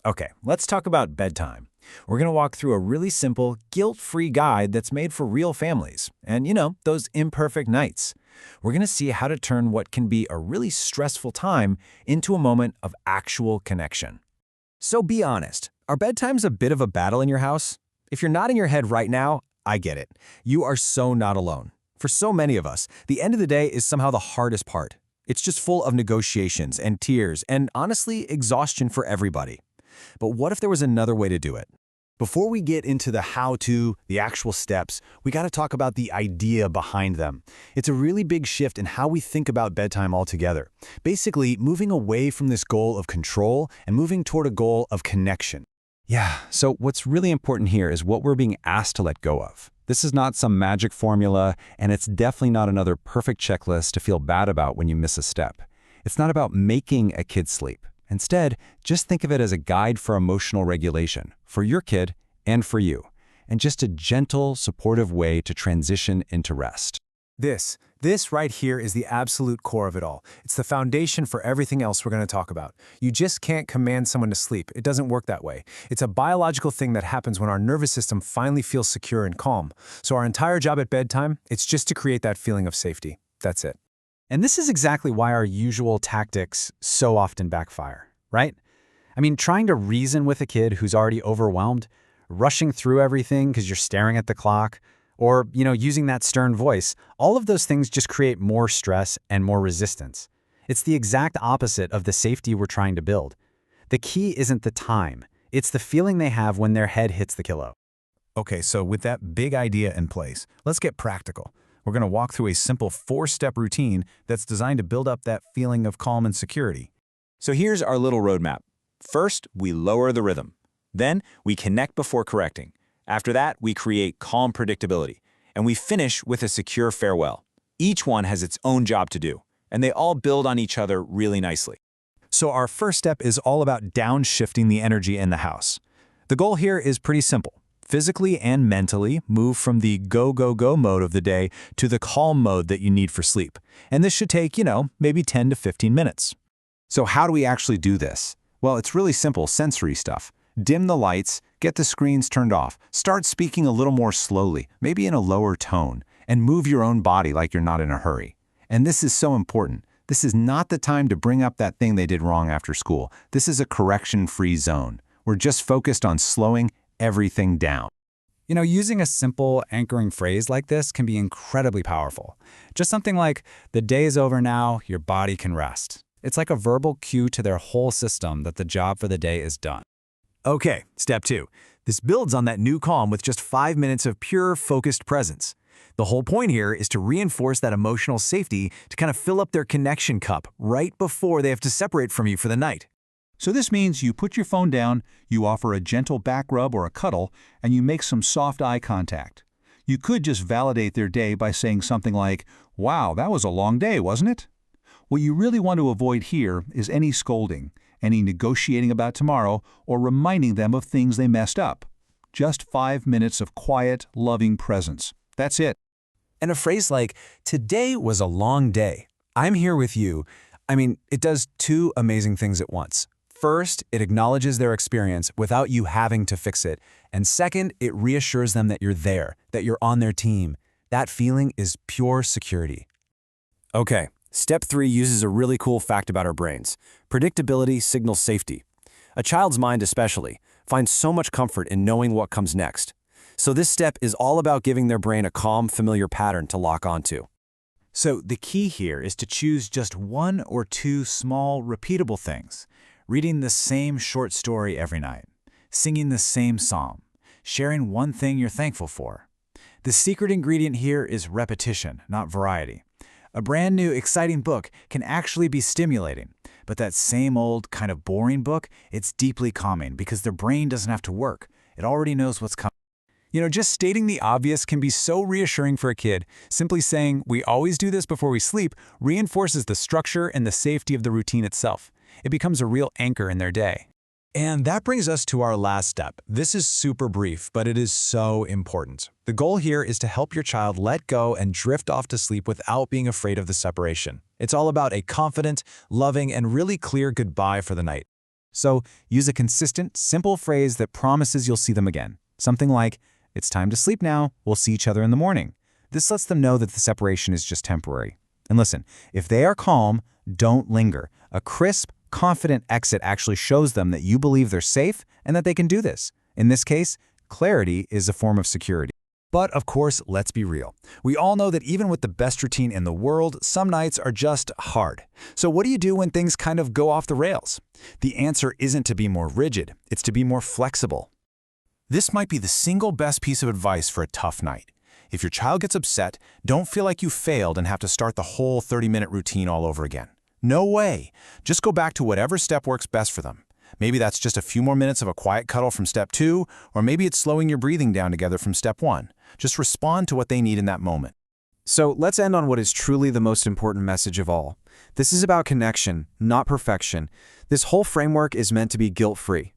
Okay, let's talk about bedtime. We're going to walk through a really simple, guilt-free guide that's made for real families and, those imperfect nights. We're going to see how to turn what can be a really stressful time into a moment of actual connection. So be honest, are bedtimes a bit of a battle in your house? If you're nodding your head right now, I get it. You are so not alone. For so many of us, the end of the day is somehow the hardest part. It's just full of negotiations and tears and, honestly, exhaustion for everybody. But what if there was another way to do it? Before we get into the how-to, the actual steps, we got to talk about the idea behind them. It's a really big shift in how we think about bedtime altogether. Basically, moving away from this goal of control and moving toward a goal of connection. Yeah, so what's really important here is what we're being asked to let go of. This is not some magic formula, and it's definitely not another perfect checklist to feel bad about when you miss a step. It's not about making a kid sleep. Instead, just think of it as a guide for emotional regulation, for your kid and for you, and just a gentle, supportive way to transition into rest. This right here is the absolute core of it all. It's the foundation for everything else we're going to talk about. You just can't command someone to sleep. It doesn't work that way. It's a biological thing that happens when our nervous system finally feels secure and calm. So our entire job at bedtime, it's just to create that feeling of safety. That's it. And this is exactly why our usual tactics so often backfire, right? I mean, trying to reason with a kid who's already overwhelmed, rushing through everything because you're staring at the clock, or, using that stern voice, all of those things just create more stress and more resistance. It's the exact opposite of the safety we're trying to build. The key isn't the time, it's the feeling they have when their head hits the pillow. Okay, so with that big idea in place, let's get practical. We're going to walk through a simple 4-step routine that's designed to build up that feeling of calm and security. So here's our little roadmap. First, we lower the rhythm. Then, we connect before correcting. After that, we create calm predictability. And we finish with a secure farewell. Each one has its own job to do, and they all build on each other really nicely. So our first step is all about downshifting the energy in the house. The goal here is pretty simple. Physically and mentally, move from the go, go, go mode of the day to the calm mode that you need for sleep. And this should take, maybe 10 to 15 minutes. So how do we actually do this? Well, it's really simple sensory stuff. Dim the lights, get the screens turned off, start speaking a little more slowly, maybe in a lower tone, and move your own body like you're not in a hurry. And this is so important. This is not the time to bring up that thing they did wrong after school. This is a correction-free zone. We're just focused on slowing everything down. Using a simple anchoring phrase like this can be incredibly powerful. Just something like, the day is over now, your body can rest. It's like a verbal cue to their whole system that the job for the day is done. Okay, step 2. This builds on that new calm with just 5 minutes of pure, focused presence. The whole point here is to reinforce that emotional safety to kind of fill up their connection cup right before they have to separate from you for the night. So this means you put your phone down, you offer a gentle back rub or a cuddle, and you make some soft eye contact. You could just validate their day by saying something like, "Wow, that was a long day, wasn't it?" What you really want to avoid here is any scolding, any negotiating about tomorrow, or reminding them of things they messed up. Just 5 minutes of quiet, loving presence. That's it. And a phrase like, "Today was a long day. I'm here with you." It does 2 amazing things at once. First, it acknowledges their experience without you having to fix it. And second, it reassures them that you're there, that you're on their team. That feeling is pure security. Okay, step 3 uses a really cool fact about our brains. Predictability signals safety. A child's mind especially finds so much comfort in knowing what comes next. So this step is all about giving their brain a calm, familiar pattern to lock onto. So the key here is to choose just 1 or 2 small, repeatable things. Reading the same short story every night, singing the same psalm, sharing one thing you're thankful for. The secret ingredient here is repetition, not variety. A brand new, exciting book can actually be stimulating, but that same old, kind of boring book, it's deeply calming because their brain doesn't have to work. It already knows what's coming. Just stating the obvious can be so reassuring for a kid. Simply saying, "We always do this before we sleep," reinforces the structure and the safety of the routine itself. It becomes a real anchor in their day. And that brings us to our last step. This is super brief, but it is so important. The goal here is to help your child let go and drift off to sleep without being afraid of the separation. It's all about a confident, loving, and really clear goodbye for the night. So use a consistent, simple phrase that promises you'll see them again. Something like, "It's time to sleep now, we'll see each other in the morning." This lets them know that the separation is just temporary. And listen, if they are calm, don't linger. A crisp, confident exit actually shows them that you believe they're safe and that they can do this. In this case, clarity is a form of security. But of course, let's be real. We all know that even with the best routine in the world, some nights are just hard. So what do you do when things kind of go off the rails? The answer isn't to be more rigid, it's to be more flexible. This might be the single best piece of advice for a tough night. If your child gets upset, don't feel like you failed and have to start the whole 30-minute routine all over again. No way. Just go back to whatever step works best for them. Maybe that's just a few more minutes of a quiet cuddle from step 2, or maybe it's slowing your breathing down together from step 1. Just respond to what they need in that moment. So let's end on what is truly the most important message of all. This is about connection, not perfection. This whole framework is meant to be guilt-free.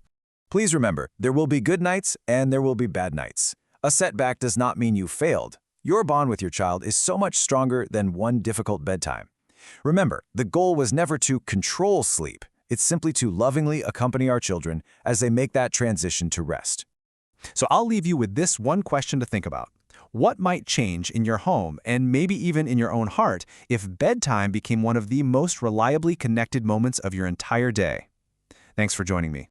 Please remember, there will be good nights and there will be bad nights. A setback does not mean you failed. Your bond with your child is so much stronger than one difficult bedtime. Remember, the goal was never to control sleep. It's simply to lovingly accompany our children as they make that transition to rest. So I'll leave you with this one question to think about. What might change in your home and maybe even in your own heart if bedtime became one of the most reliably connected moments of your entire day? Thanks for joining me.